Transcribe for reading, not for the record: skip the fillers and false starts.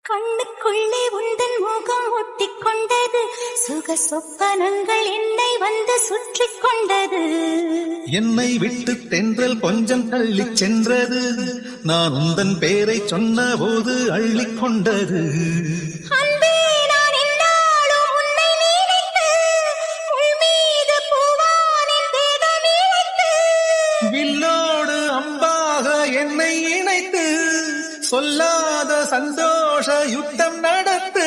கண்ணுக்குள்ளே உந்தன் முகம் ஒட்டிக் கொண்டது, சுக சொப்பனங்கள் என்னை வந்து சுற்றி கொண்டது. என்னை விட்டு தென்றல் கொஞ்சம் தள்ளி சென்றது, நான் உந்தன் பேரை சொன்ன போது அள்ளிக் கொண்டது. வில்லோடு அம்பாக என்னை இணைத்து, சொல்லாத சந்தோஷ யுத்தம் நடத்து.